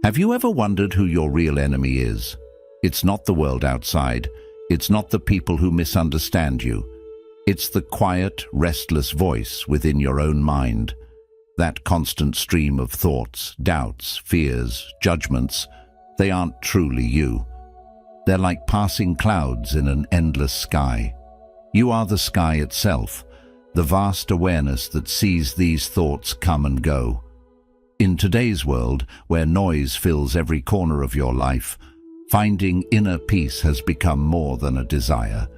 Have you ever wondered who your real enemy is? It's not the world outside. It's not the people who misunderstand you. It's the quiet, restless voice within your own mind. That constant stream of thoughts, doubts, fears, judgments, they aren't truly you. They're like passing clouds in an endless sky. You are the sky itself, the vast awareness that sees these thoughts come and go. In today's world, where noise fills every corner of your life, finding inner peace has become more than a desire.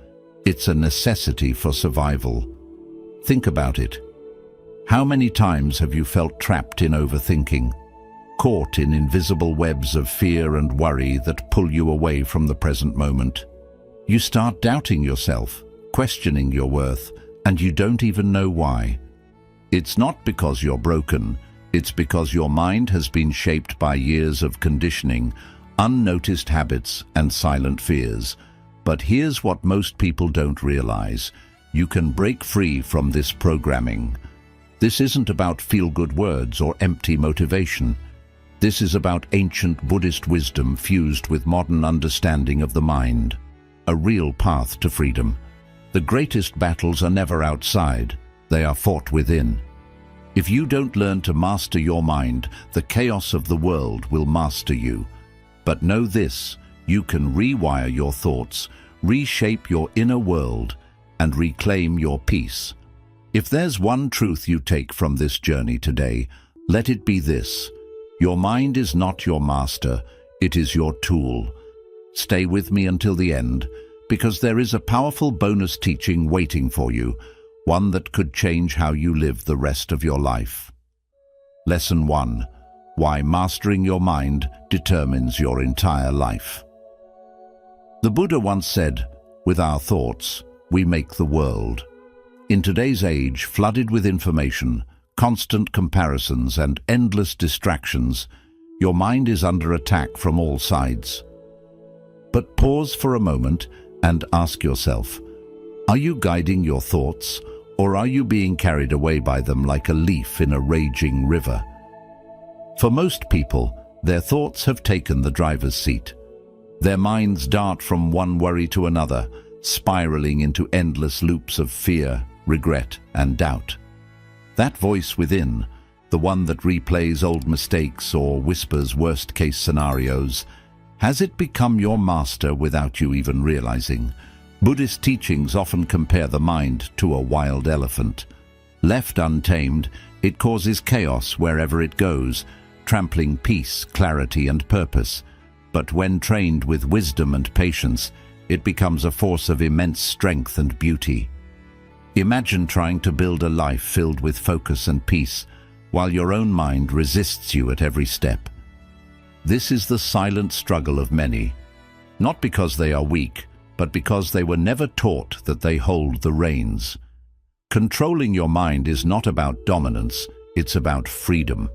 It's a necessity for survival. Think about it. How many times have you felt trapped in overthinking, caught in invisible webs of fear and worry that pull you away from the present moment? You start doubting yourself, questioning your worth, and you don't even know why. It's not because you're broken. It's because your mind has been shaped by years of conditioning, unnoticed habits, and silent fears. But here's what most people don't realize. You can break free from this programming. This isn't about feel-good words or empty motivation. This is about ancient Buddhist wisdom fused with modern understanding of the mind. A real path to freedom. The greatest battles are never outside. They are fought within. If you don't learn to master your mind, the chaos of the world will master you. But know this, you can rewire your thoughts, reshape your inner world, and reclaim your peace. If there's one truth you take from this journey today, let it be this. Your mind is not your master, it is your tool. Stay with me until the end, because there is a powerful bonus teaching waiting for you, one that could change how you live the rest of your life. Lesson 1. Why mastering your mind determines your entire life. The Buddha once said, "With our thoughts, we make the world." In today's age, flooded with information, constant comparisons, and endless distractions, your mind is under attack from all sides. But pause for a moment and ask yourself, are you guiding your thoughts, or are you being carried away by them like a leaf in a raging river? For most people, their thoughts have taken the driver's seat. Their minds dart from one worry to another, spiraling into endless loops of fear, regret, and doubt. That voice within, the one that replays old mistakes or whispers worst-case scenarios, has it become your master without you even realizing? Buddhist teachings often compare the mind to a wild elephant. Left untamed, it causes chaos wherever it goes, trampling peace, clarity, and purpose. But when trained with wisdom and patience, it becomes a force of immense strength and beauty. Imagine trying to build a life filled with focus and peace, while your own mind resists you at every step. This is the silent struggle of many, not because they are weak, but because they were never taught that they hold the reins. Controlling your mind is not about dominance, it's about freedom.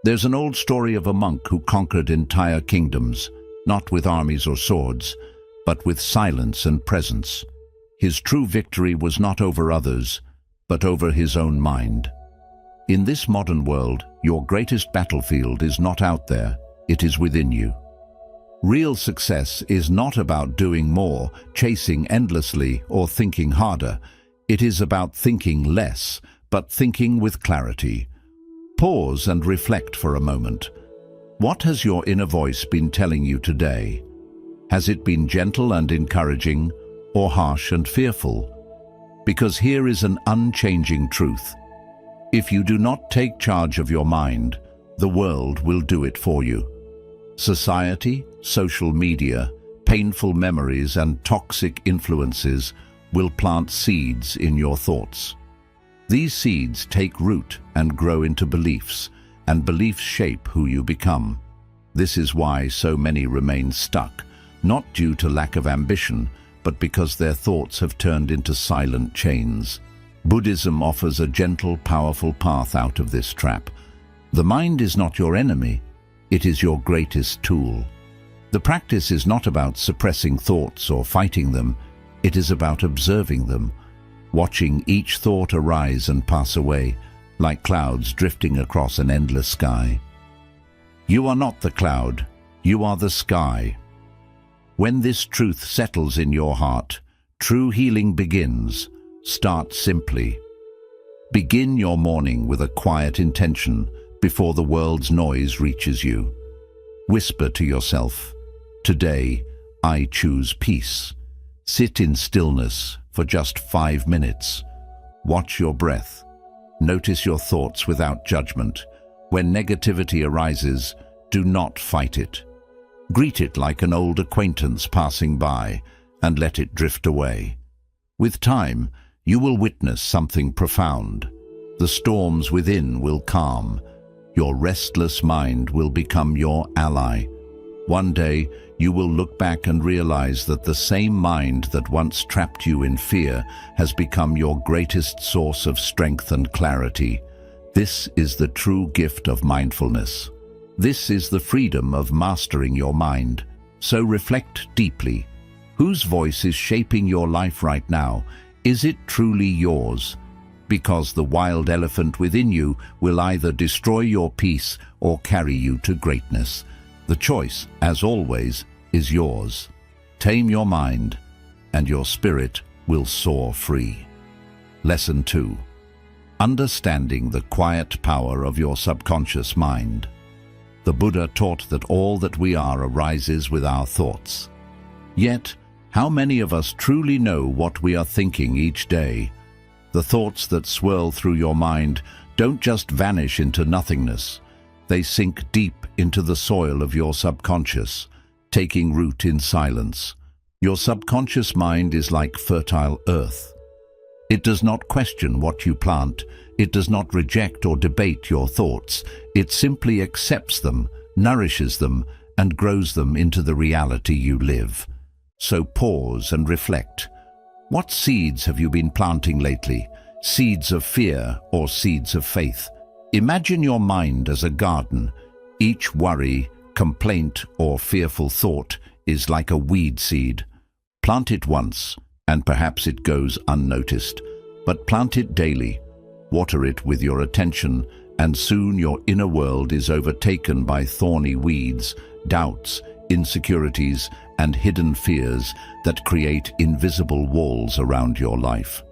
There's an old story of a monk who conquered entire kingdoms, not with armies or swords, but with silence and presence. His true victory was not over others, but over his own mind. In this modern world, your greatest battlefield is not out there, it is within you. Real success is not about doing more, chasing endlessly, or thinking harder. It is about thinking less, but thinking with clarity. Pause and reflect for a moment. What has your inner voice been telling you today? Has it been gentle and encouraging, or harsh and fearful? Because here is an unchanging truth. If you do not take charge of your mind, the world will do it for you. Society, social media, painful memories, and toxic influences will plant seeds in your thoughts. These seeds take root and grow into beliefs, and beliefs shape who you become. This is why so many remain stuck, not due to lack of ambition, but because their thoughts have turned into silent chains. Buddhism offers a gentle, powerful path out of this trap. The mind is not your enemy, it is your greatest tool. The practice is not about suppressing thoughts or fighting them, it is about observing them, watching each thought arise and pass away, like clouds drifting across an endless sky. You are not the cloud, you are the sky. When this truth settles in your heart, true healing begins. Start simply. Begin your morning with a quiet intention before the world's noise reaches you. Whisper to yourself, "Today, I choose peace." Sit in stillness for just 5 minutes. Watch your breath. Notice your thoughts without judgment. When negativity arises, do not fight it. Greet it like an old acquaintance passing by and let it drift away. With time, you will witness something profound. The storms within will calm. Your restless mind will become your ally. One day, you will look back and realize that the same mind that once trapped you in fear has become your greatest source of strength and clarity. This is the true gift of mindfulness. This is the freedom of mastering your mind. So reflect deeply. Whose voice is shaping your life right now? Is it truly yours? Because the wild elephant within you will either destroy your peace or carry you to greatness. The choice, as always, is yours. Tame your mind, and your spirit will soar free. Lesson 2. Understanding the quiet power of your subconscious mind. The Buddha taught that all that we are arises with our thoughts. Yet, how many of us truly know what we are thinking each day? The thoughts that swirl through your mind don't just vanish into nothingness. They sink deep into the soil of your subconscious, taking root in silence. Your subconscious mind is like fertile earth. It does not question what you plant. It does not reject or debate your thoughts. It simply accepts them, nourishes them, and grows them into the reality you live. So pause and reflect. What seeds have you been planting lately? Seeds of fear or seeds of faith? Imagine your mind as a garden. Each worry, complaint, or fearful thought is like a weed seed. Plant it once, and perhaps it goes unnoticed. But plant it daily. Water it with your attention, and soon your inner world is overtaken by thorny weeds, doubts, insecurities, and hidden fears that create invisible walls around your life.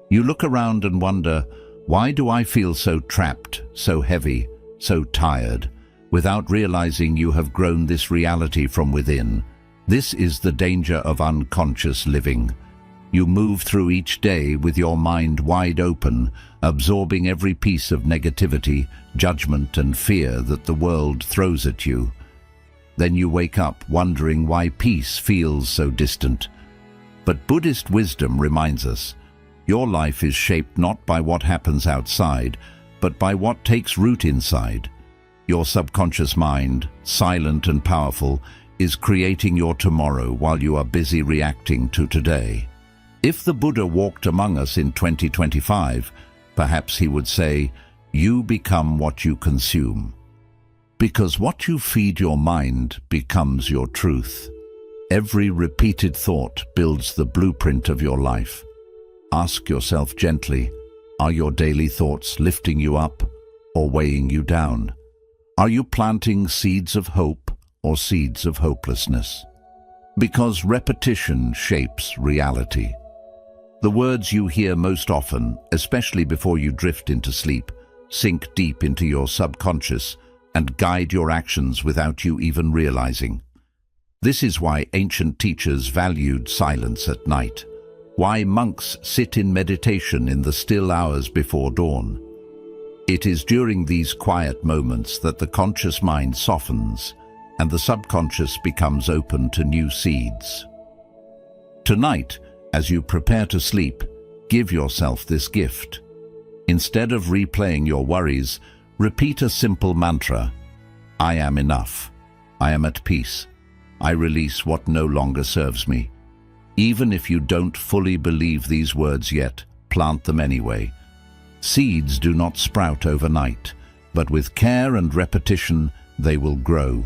You look around and wonder, why do I feel so trapped, so heavy, so tired? Without realizing you have grown this reality from within. This is the danger of unconscious living. You move through each day with your mind wide open, absorbing every piece of negativity, judgment, and fear that the world throws at you. Then you wake up wondering why peace feels so distant. But Buddhist wisdom reminds us, your life is shaped not by what happens outside, but by what takes root inside. Your subconscious mind, silent and powerful, is creating your tomorrow while you are busy reacting to today. If the Buddha walked among us in 2025, perhaps he would say, "You become what you consume." Because what you feed your mind becomes your truth. Every repeated thought builds the blueprint of your life. Ask yourself gently, are your daily thoughts lifting you up or weighing you down? Are you planting seeds of hope or seeds of hopelessness? Because repetition shapes reality. The words you hear most often, especially before you drift into sleep, sink deep into your subconscious and guide your actions without you even realizing. This is why ancient teachers valued silence at night, why monks sit in meditation in the still hours before dawn. It is during these quiet moments that the conscious mind softens and the subconscious becomes open to new seeds. Tonight, as you prepare to sleep, give yourself this gift. Instead of replaying your worries, repeat a simple mantra. I am enough. I am at peace. I release what no longer serves me. Even if you don't fully believe these words yet, plant them anyway. Seeds do not sprout overnight, but with care and repetition, they will grow.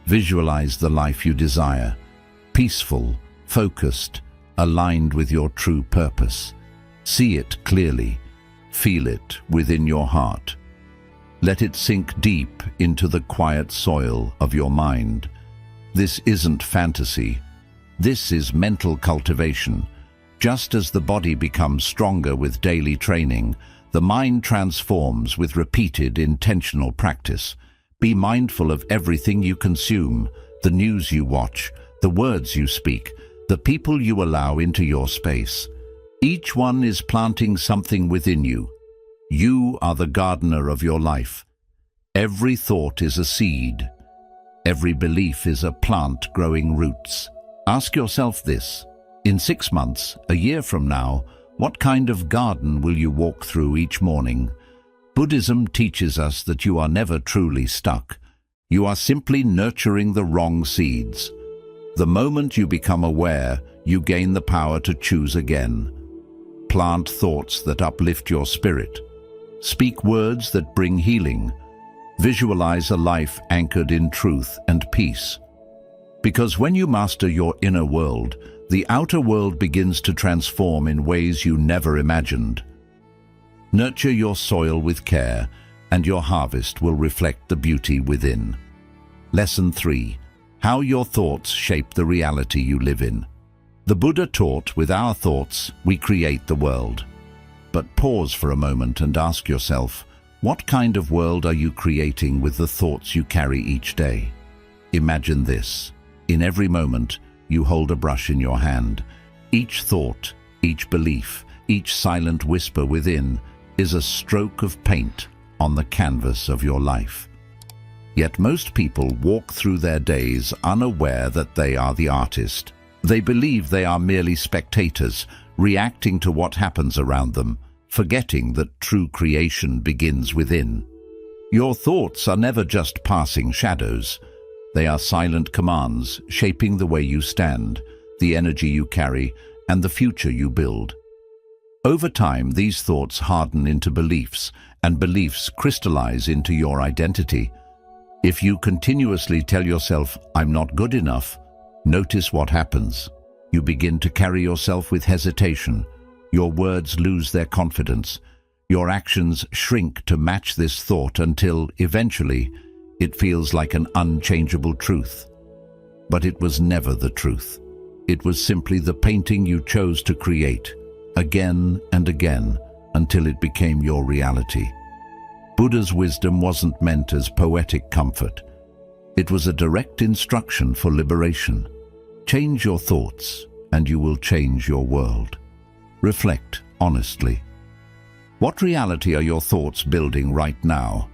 Visualize the life you desire, peaceful, focused, aligned with your true purpose. See it clearly. Feel it within your heart. Let it sink deep into the quiet soil of your mind. This isn't fantasy. This is mental cultivation. Just as the body becomes stronger with daily training, the mind transforms with repeated intentional practice. Be mindful of everything you consume, the news you watch, the words you speak, the people you allow into your space. Each one is planting something within you. You are the gardener of your life. Every thought is a seed. Every belief is a plant growing roots. Ask yourself this: in 6 months, a year from now, what kind of garden will you walk through each morning? Buddhism teaches us that you are never truly stuck. You are simply nurturing the wrong seeds. The moment you become aware, you gain the power to choose again. Plant thoughts that uplift your spirit. Speak words that bring healing. Visualize a life anchored in truth and peace. Because when you master your inner world, the outer world begins to transform in ways you never imagined. Nurture your soil with care, and your harvest will reflect the beauty within. Lesson 3. How your thoughts shape the reality you live in. The Buddha taught, with our thoughts, we create the world. But pause for a moment and ask yourself, what kind of world are you creating with the thoughts you carry each day? Imagine this. In every moment, you hold a brush in your hand. Each thought, each belief, each silent whisper within is a stroke of paint on the canvas of your life. Yet most people walk through their days unaware that they are the artist. They believe they are merely spectators, reacting to what happens around them, forgetting that true creation begins within. Your thoughts are never just passing shadows. They are silent commands, shaping the way you stand, the energy you carry, and the future you build. Over time, these thoughts harden into beliefs, and beliefs crystallize into your identity. If you continuously tell yourself, "I'm not good enough," notice what happens. You begin to carry yourself with hesitation. Your words lose their confidence. Your actions shrink to match this thought until, eventually, it feels like an unchangeable truth. But it was never the truth. It was simply the painting you chose to create, again and again, until it became your reality. Buddha's wisdom wasn't meant as poetic comfort. It was a direct instruction for liberation. Change your thoughts, and you will change your world. Reflect honestly. What reality are your thoughts building right now?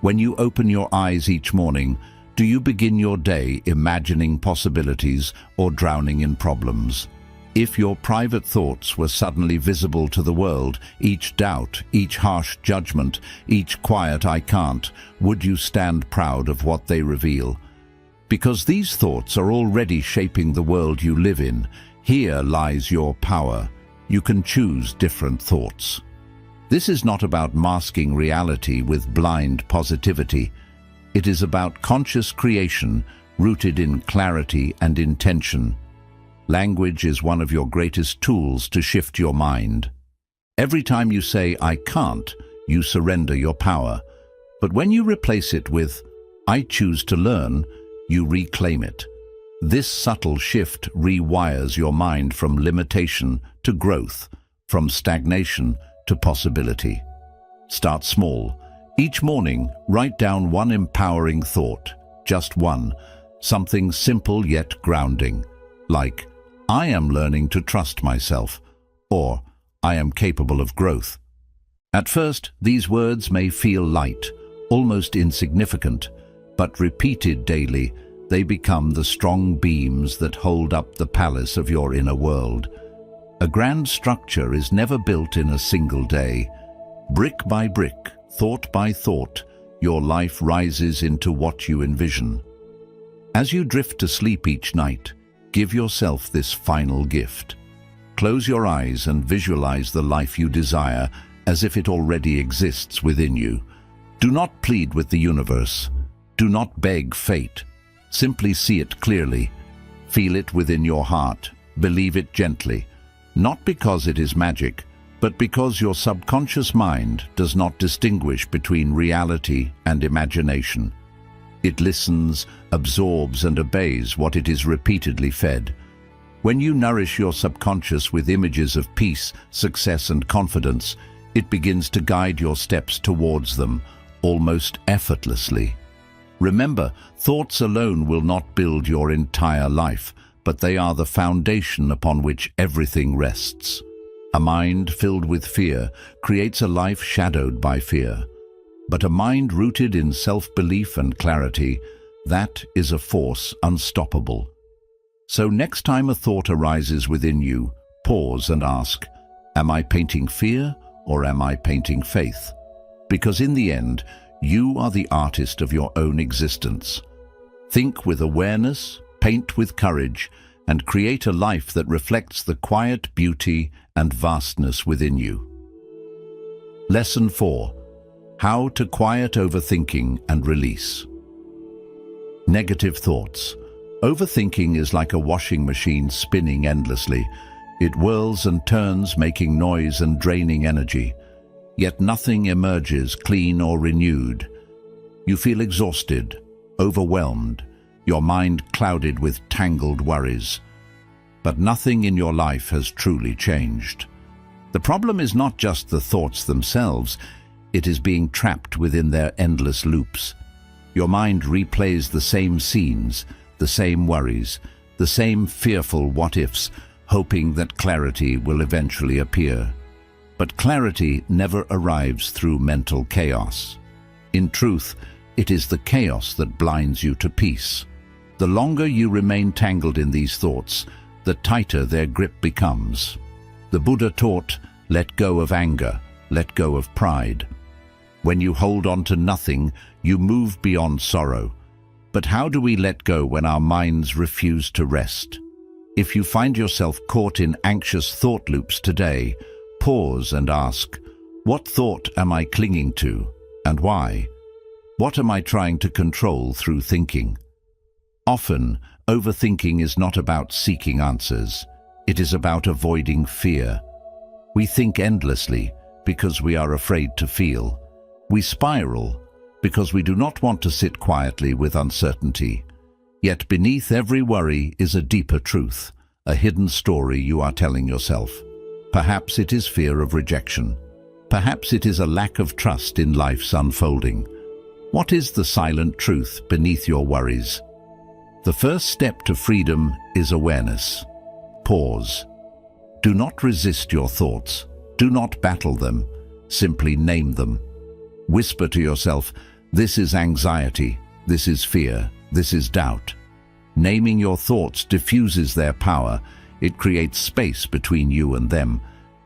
When you open your eyes each morning, do you begin your day imagining possibilities or drowning in problems? If your private thoughts were suddenly visible to the world, each doubt, each harsh judgment, each quiet "I can't," would you stand proud of what they reveal? Because these thoughts are already shaping the world you live in, here lies your power. You can choose different thoughts. This is not about masking reality with blind positivity. It is about conscious creation rooted in clarity and intention. Language is one of your greatest tools to shift your mind. Every time you say, "I can't," you surrender your power. But when you replace it with, "I choose to learn," you reclaim it. This subtle shift rewires your mind from limitation to growth, from stagnation to possibility. Start small. Each morning, write down one empowering thought, just one, something simple yet grounding, like, "I am learning to trust myself," or "I am capable of growth." At first, these words may feel light, almost insignificant, but repeated daily, they become the strong beams that hold up the palace of your inner world. A grand structure is never built in a single day. Brick by brick, thought by thought, your life rises into what you envision. As you drift to sleep each night, give yourself this final gift. Close your eyes and visualize the life you desire as if it already exists within you. Do not plead with the universe. Do not beg fate. Simply see it clearly. Feel it within your heart. Believe it gently. Not because it is magic, but because your subconscious mind does not distinguish between reality and imagination. It listens, absorbs, and obeys what it is repeatedly fed. When you nourish your subconscious with images of peace, success, and confidence, it begins to guide your steps towards them, almost effortlessly. Remember, thoughts alone will not build your entire life, but they are the foundation upon which everything rests. A mind filled with fear creates a life shadowed by fear. But a mind rooted in self-belief and clarity, that is a force unstoppable. So next time a thought arises within you, pause and ask, am I painting fear or am I painting faith? Because in the end, you are the artist of your own existence. Think with awareness, paint with courage, and create a life that reflects the quiet beauty and vastness within you. Lesson 4. How to quiet overthinking and release. Negative thoughts. Overthinking is like a washing machine spinning endlessly. It whirls and turns, making noise and draining energy. Yet nothing emerges clean or renewed. You feel exhausted, overwhelmed, your mind clouded with tangled worries. But nothing in your life has truly changed. The problem is not just the thoughts themselves, it is being trapped within their endless loops. Your mind replays the same scenes, the same worries, the same fearful what-ifs, hoping that clarity will eventually appear. But clarity never arrives through mental chaos. In truth, it is the chaos that blinds you to peace. The longer you remain tangled in these thoughts, the tighter their grip becomes. The Buddha taught, let go of anger, let go of pride. When you hold on to nothing, you move beyond sorrow. But how do we let go when our minds refuse to rest? If you find yourself caught in anxious thought loops today, pause and ask, what thought am I clinging to, and why? What am I trying to control through thinking? Often, overthinking is not about seeking answers. It is about avoiding fear. We think endlessly because we are afraid to feel. We spiral because we do not want to sit quietly with uncertainty. Yet beneath every worry is a deeper truth, a hidden story you are telling yourself. Perhaps it is fear of rejection. Perhaps it is a lack of trust in life's unfolding. What is the silent truth beneath your worries? The first step to freedom is awareness. Pause. Do not resist your thoughts. Do not battle them. Simply name them. Whisper to yourself, this is anxiety, this is fear, this is doubt. Naming your thoughts diffuses their power. It creates space between you and them,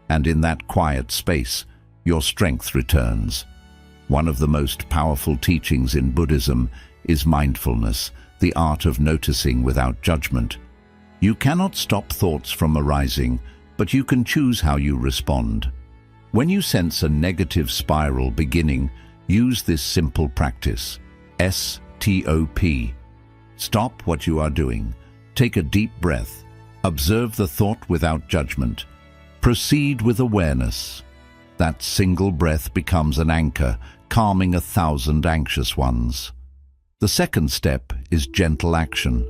and in that quiet space, your strength returns. One of the most powerful teachings in Buddhism is mindfulness, the art of noticing without judgment. You cannot stop thoughts from arising, but you can choose how you respond. When you sense a negative spiral beginning, use this simple practice. STOP. Stop what you are doing. Take a deep breath. Observe the thought without judgment. Proceed with awareness. That single breath becomes an anchor, calming 1,000 anxious ones. The second step is gentle action.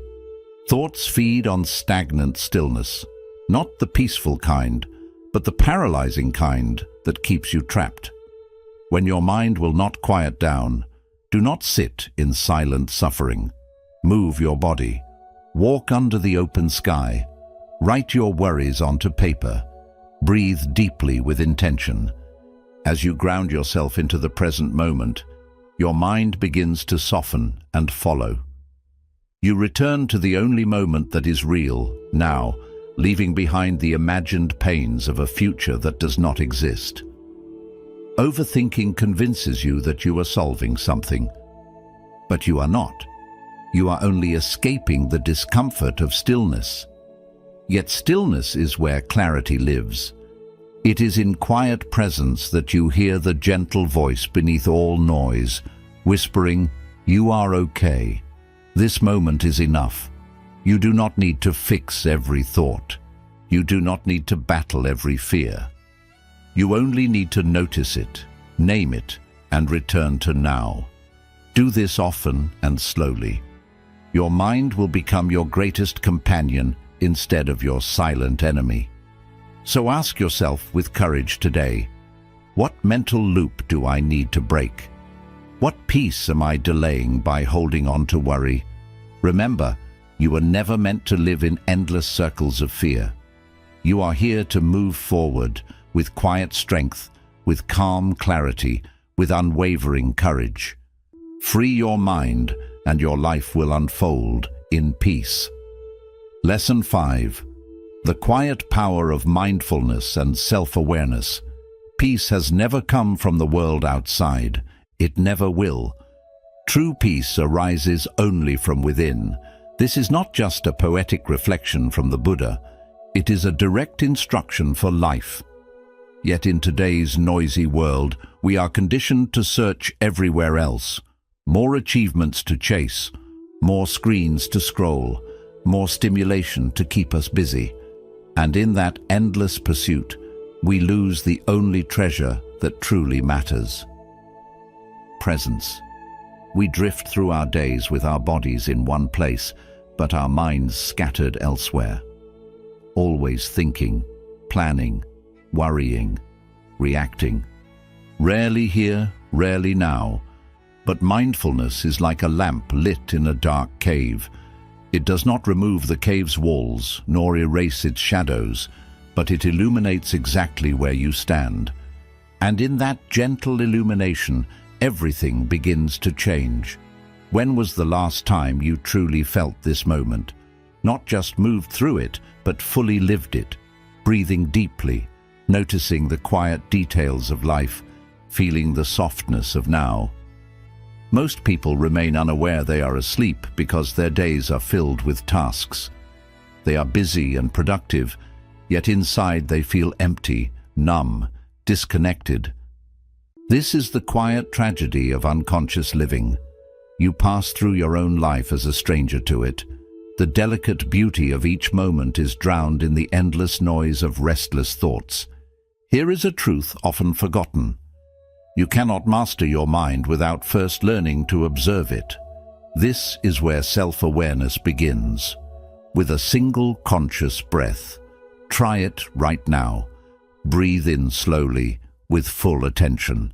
Thoughts feed on stagnant stillness, not the peaceful kind, but the paralyzing kind that keeps you trapped. When your mind will not quiet down, do not sit in silent suffering. Move your body. Walk under the open sky. Write your worries onto paper. Breathe deeply with intention. As you ground yourself into the present moment, your mind begins to soften and follow. You return to the only moment that is real, now, leaving behind the imagined pains of a future that does not exist. Overthinking convinces you that you are solving something, but you are not. You are only escaping the discomfort of stillness. Yet stillness is where clarity lives. It is in quiet presence that you hear the gentle voice beneath all noise, whispering, "You are okay. This moment is enough." You do not need to fix every thought. You do not need to battle every fear. You only need to notice it, name it, and return to now. Do this often and slowly. Your mind will become your greatest companion instead of your silent enemy. So ask yourself with courage today, what mental loop do I need to break? What peace am I delaying by holding on to worry? Remember, you were never meant to live in endless circles of fear. You are here to move forward with quiet strength, with calm clarity, with unwavering courage. Free your mind and your life will unfold in peace. Lesson 5. The quiet power of mindfulness and self-awareness. Peace has never come from the world outside. It never will. True peace arises only from within. This is not just a poetic reflection from the Buddha. It is a direct instruction for life. Yet in today's noisy world, we are conditioned to search everywhere else. More achievements to chase, more screens to scroll, more stimulation to keep us busy. And in that endless pursuit, we lose the only treasure that truly matters. Presence. We drift through our days with our bodies in one place, but our minds scattered elsewhere. Always thinking, planning, worrying, reacting. Rarely here, rarely now. But mindfulness is like a lamp lit in a dark cave. It does not remove the cave's walls, nor erase its shadows, but it illuminates exactly where you stand. And in that gentle illumination, everything begins to change. When was the last time you truly felt this moment? Not just moved through it, but fully lived it, breathing deeply, noticing the quiet details of life, feeling the softness of now. Most people remain unaware they are asleep because their days are filled with tasks. They are busy and productive, yet inside they feel empty, numb, disconnected. This is the quiet tragedy of unconscious living. You pass through your own life as a stranger to it. The delicate beauty of each moment is drowned in the endless noise of restless thoughts. Here is a truth often forgotten. You cannot master your mind without first learning to observe it. This is where self-awareness begins. With a single conscious breath. Try it right now. Breathe in slowly, with full attention.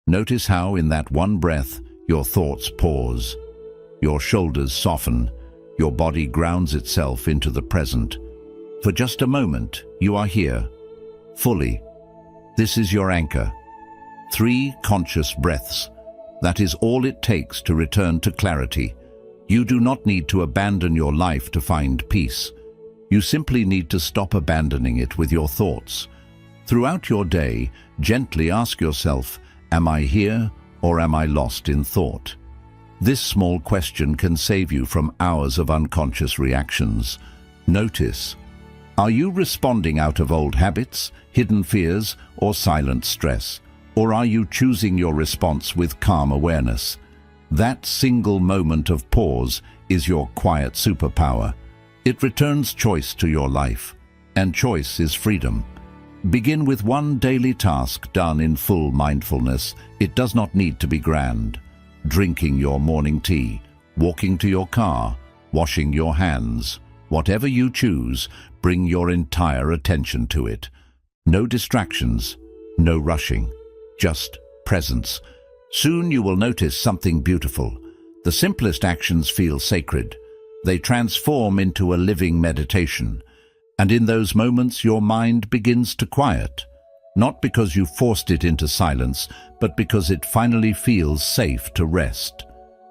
Notice how in that one breath, your thoughts pause. Your shoulders soften. Your body grounds itself into the present. For just a moment, you are here, fully. This is your anchor. 3 conscious breaths. That is all it takes to return to clarity. You do not need to abandon your life to find peace. You simply need to stop abandoning it with your thoughts. Throughout your day, gently ask yourself, am I here or am I lost in thought? This small question can save you from hours of unconscious reactions. Notice, are you responding out of old habits, hidden fears, or silent stress? Or are you choosing your response with calm awareness? That single moment of pause is your quiet superpower. It returns choice to your life, and choice is freedom. Begin with one daily task done in full mindfulness. It does not need to be grand. Drinking your morning tea, walking to your car, washing your hands. Whatever you choose, bring your entire attention to it. No distractions, no rushing. Just presence. Soon you will notice something beautiful. The simplest actions feel sacred. They transform into a living meditation. And in those moments your mind begins to quiet. Not because you forced it into silence, but because it finally feels safe to rest.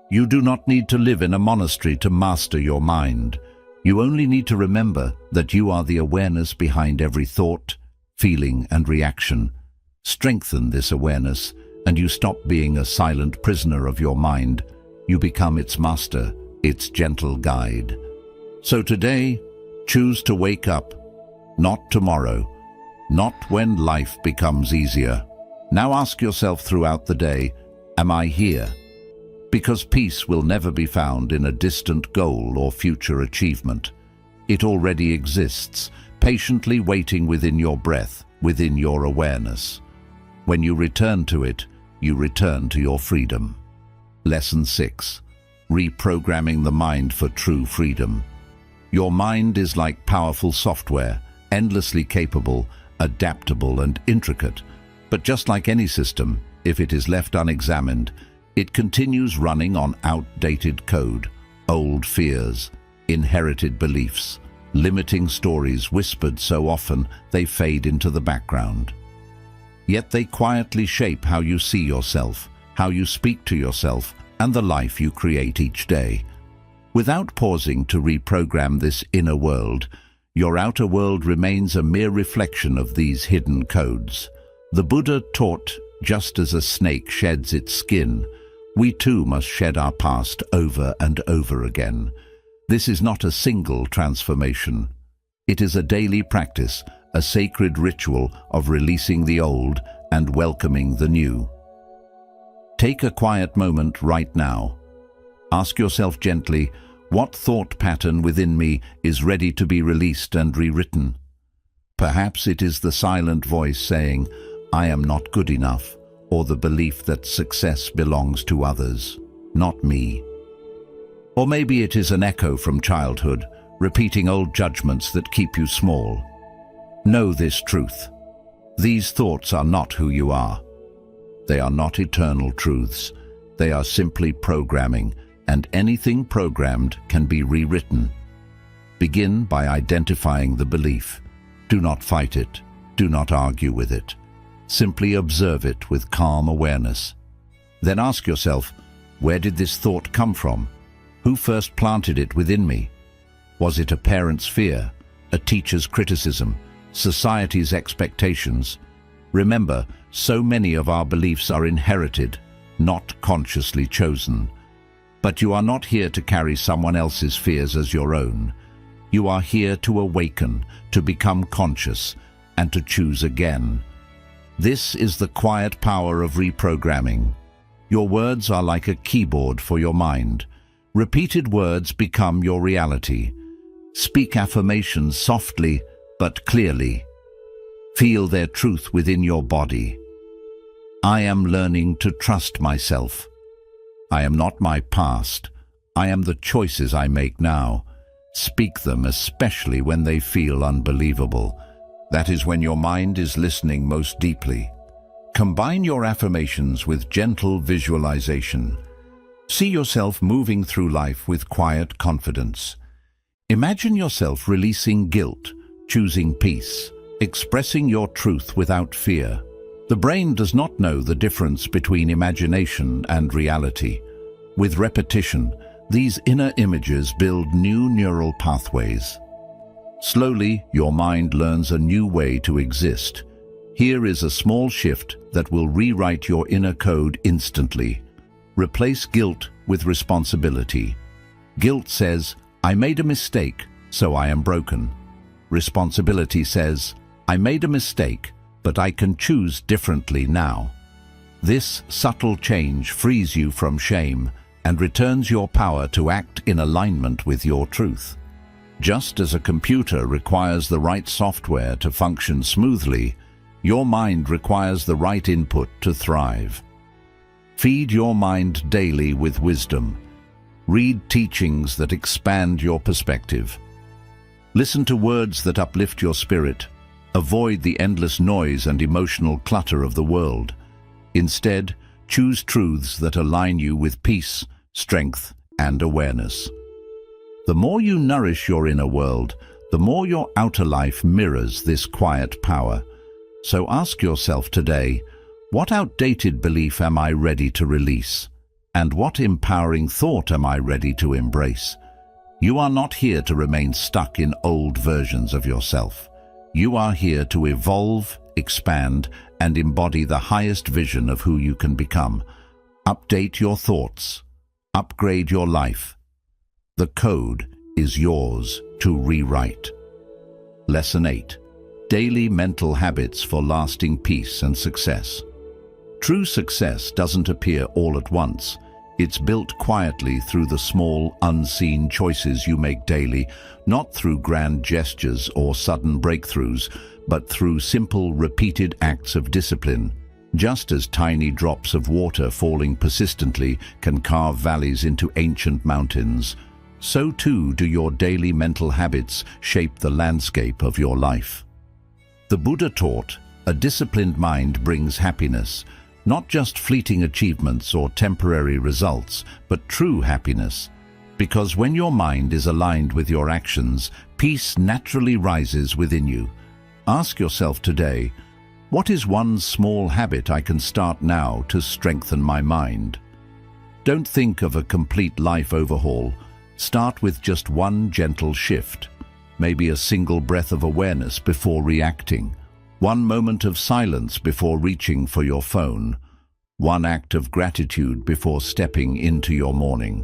You do not need to live in a monastery to master your mind. You only need to remember that you are the awareness behind every thought, feeling, and reaction. Strengthen this awareness, and you stop being a silent prisoner of your mind. You become its master, its gentle guide. So today, choose to wake up, not tomorrow, not when life becomes easier. Now ask yourself throughout the day, am I here? Because peace will never be found in a distant goal or future achievement. It already exists, patiently waiting within your breath, within your awareness. When you return to it, you return to your freedom. Lesson 6. Reprogramming the mind for true freedom. Your mind is like powerful software, endlessly capable, adaptable and intricate. But just like any system, if it is left unexamined, it continues running on outdated code, old fears, inherited beliefs, limiting stories whispered so often they fade into the background. Yet they quietly shape how you see yourself, how you speak to yourself, and the life you create each day. Without pausing to reprogram this inner world, your outer world remains a mere reflection of these hidden codes. The Buddha taught, just as a snake sheds its skin, we too must shed our past over and over again. This is not a single transformation. It is a daily practice, a sacred ritual of releasing the old and welcoming the new. Take a quiet moment right now. Ask yourself gently, what thought pattern within me is ready to be released and rewritten? Perhaps it is the silent voice saying, I am not good enough, or the belief that success belongs to others, not me. Or maybe it is an echo from childhood, repeating old judgments that keep you small. Know this truth. These thoughts are not who you are. They are not eternal truths. They are simply programming, and anything programmed can be rewritten. Begin by identifying the belief. Do not fight it. Do not argue with it. Simply observe it with calm awareness. Then ask yourself, where did this thought come from? Who first planted it within me? Was it a parent's fear, a teacher's criticism, society's expectations? Remember, so many of our beliefs are inherited, not consciously chosen. But you are not here to carry someone else's fears as your own. You are here to awaken, to become conscious, and to choose again. This is the quiet power of reprogramming. Your words are like a keyboard for your mind. Repeated words become your reality. Speak affirmations softly but clearly. Feel their truth within your body. I am learning to trust myself. I am not my past. I am the choices I make now. Speak them, especially when they feel unbelievable. That is when your mind is listening most deeply. Combine your affirmations with gentle visualization. See yourself moving through life with quiet confidence. Imagine yourself releasing guilt, choosing peace, expressing your truth without fear. The brain does not know the difference between imagination and reality. With repetition, these inner images build new neural pathways. Slowly, your mind learns a new way to exist. Here is a small shift that will rewrite your inner code instantly. Replace guilt with responsibility. Guilt says, I made a mistake, so I am broken. Responsibility says, I made a mistake, but I can choose differently now. This subtle change frees you from shame and returns your power to act in alignment with your truth. Just as a computer requires the right software to function smoothly, your mind requires the right input to thrive. Feed your mind daily with wisdom. Read teachings that expand your perspective. Listen to words that uplift your spirit. Avoid the endless noise and emotional clutter of the world. Instead, choose truths that align you with peace, strength, and awareness. The more you nourish your inner world, the more your outer life mirrors this quiet power. So ask yourself today, what outdated belief am I ready to release? And what empowering thought am I ready to embrace? You are not here to remain stuck in old versions of yourself. You are here to evolve, expand, and embody the highest vision of who you can become. Update your thoughts. Upgrade your life. The code is yours to rewrite. Lesson 8. Daily mental habits for lasting peace and success. True success doesn't appear all at once. It's built quietly through the small, unseen choices you make daily, not through grand gestures or sudden breakthroughs, but through simple, repeated acts of discipline. Just as tiny drops of water falling persistently can carve valleys into ancient mountains, so too do your daily mental habits shape the landscape of your life. The Buddha taught, a disciplined mind brings happiness, not just fleeting achievements or temporary results, but true happiness. Because when your mind is aligned with your actions, peace naturally rises within you. Ask yourself today, what is one small habit I can start now to strengthen my mind? Don't think of a complete life overhaul. Start with just one gentle shift, maybe a single breath of awareness before reacting, one moment of silence before reaching for your phone, one act of gratitude before stepping into your morning.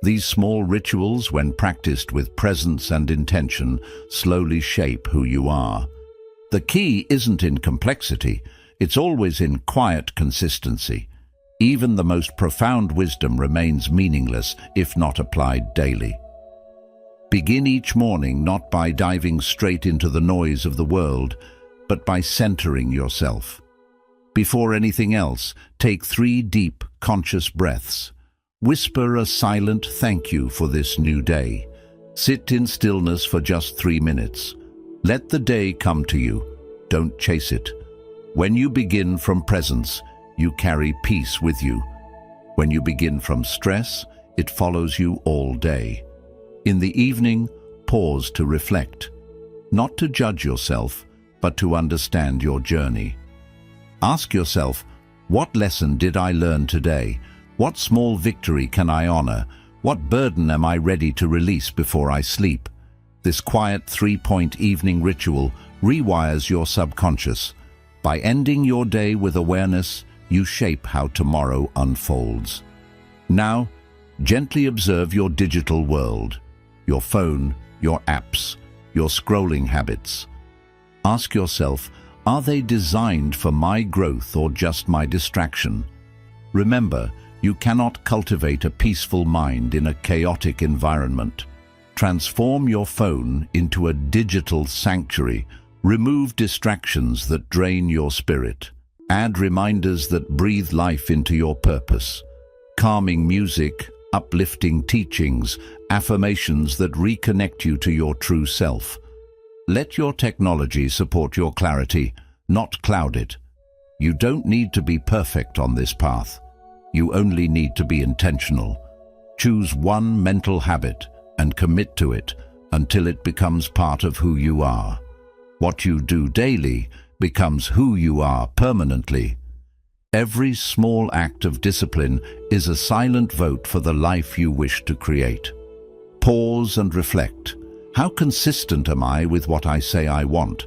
These small rituals, when practiced with presence and intention, slowly shape who you are. The key isn't in complexity, it's always in quiet consistency. Even the most profound wisdom remains meaningless if not applied daily. Begin each morning not by diving straight into the noise of the world, but by centering yourself. Before anything else, take 3 deep, conscious breaths. Whisper a silent thank you for this new day. Sit in stillness for just 3 minutes. Let the day come to you. Don't chase it. When you begin from presence, you carry peace with you. When you begin from stress, it follows you all day. In the evening, pause to reflect. Not to judge yourself, but to understand your journey. Ask yourself, what lesson did I learn today? What small victory can I honor? What burden am I ready to release before I sleep? This quiet 3-point evening ritual rewires your subconscious. By ending your day with awareness, you shape how tomorrow unfolds. Now, gently observe your digital world, your phone, your apps, your scrolling habits. Ask yourself, are they designed for my growth or just my distraction? Remember, you cannot cultivate a peaceful mind in a chaotic environment. Transform your phone into a digital sanctuary. Remove distractions that drain your spirit. Add reminders that breathe life into your purpose. Calming music, uplifting teachings, affirmations that reconnect you to your true self. Let your technology support your clarity, not cloud it. You don't need to be perfect on this path. You only need to be intentional. Choose one mental habit and commit to it until it becomes part of who you are. What you do daily becomes who you are permanently. Every small act of discipline is a silent vote for the life you wish to create. Pause and reflect. How consistent am I with what I say I want?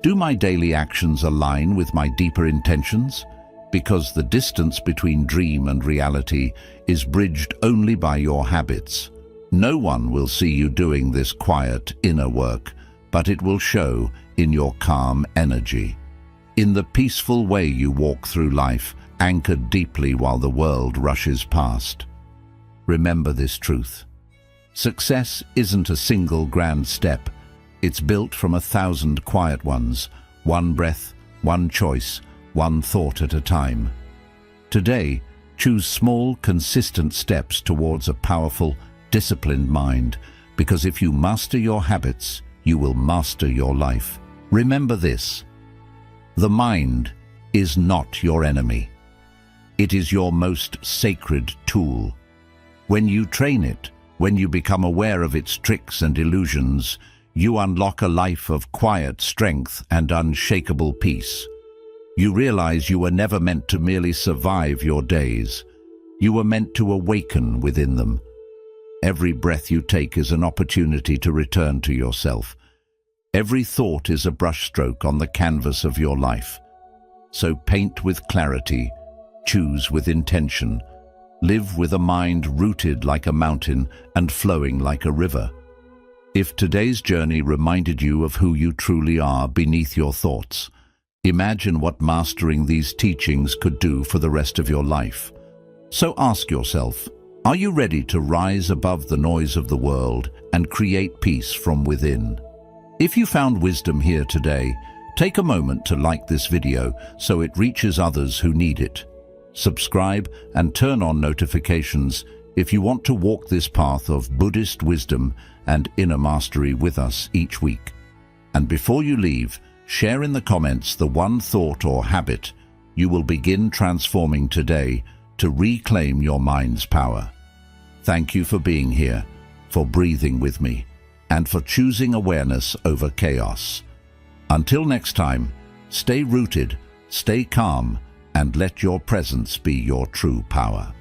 Do my daily actions align with my deeper intentions? Because the distance between dream and reality is bridged only by your habits. No one will see you doing this quiet inner work, but it will show in your calm energy. In the peaceful way you walk through life, anchored deeply while the world rushes past. Remember this truth. Success isn't a single grand step. It's built from 1,000 quiet ones, one breath, one choice, one thought at a time. Today, choose small, consistent steps towards a powerful, disciplined mind, because if you master your habits, you will master your life. Remember this: the mind is not your enemy. It is your most sacred tool. When you train it, when you become aware of its tricks and illusions, you unlock a life of quiet strength and unshakable peace. You realize you were never meant to merely survive your days. You were meant to awaken within them. Every breath you take is an opportunity to return to yourself. Every thought is a brushstroke on the canvas of your life. So paint with clarity, choose with intention, live with a mind rooted like a mountain and flowing like a river. If today's journey reminded you of who you truly are beneath your thoughts, imagine what mastering these teachings could do for the rest of your life. So ask yourself, are you ready to rise above the noise of the world and create peace from within? If you found wisdom here today, take a moment to like this video so it reaches others who need it. Subscribe and turn on notifications if you want to walk this path of Buddhist wisdom and inner mastery with us each week. And before you leave, share in the comments the one thought or habit you will begin transforming today to reclaim your mind's power. Thank you for being here, for breathing with me, and for choosing awareness over chaos. Until next time, stay rooted, stay calm, and let your presence be your true power.